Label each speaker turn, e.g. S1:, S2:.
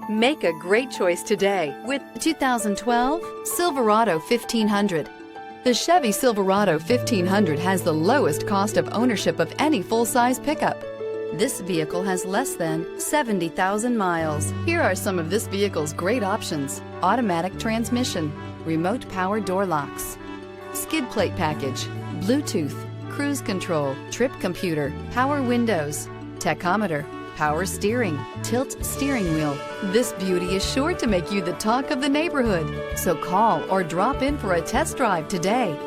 S1: Make a great choice today with the 2012 Silverado 1500. The Chevy Silverado 1500 has the lowest cost of ownership of any full-size pickup. This vehicle has less than 70,000 miles. Here are some of this vehicle's great options: automatic transmission, remote power door locks, skid plate package, Bluetooth, cruise control, trip computer, power windows, tachometer, power steering, tilt steering wheel. This beauty is sure to make you the talk of the neighborhood. So call or drop in for a test drive today.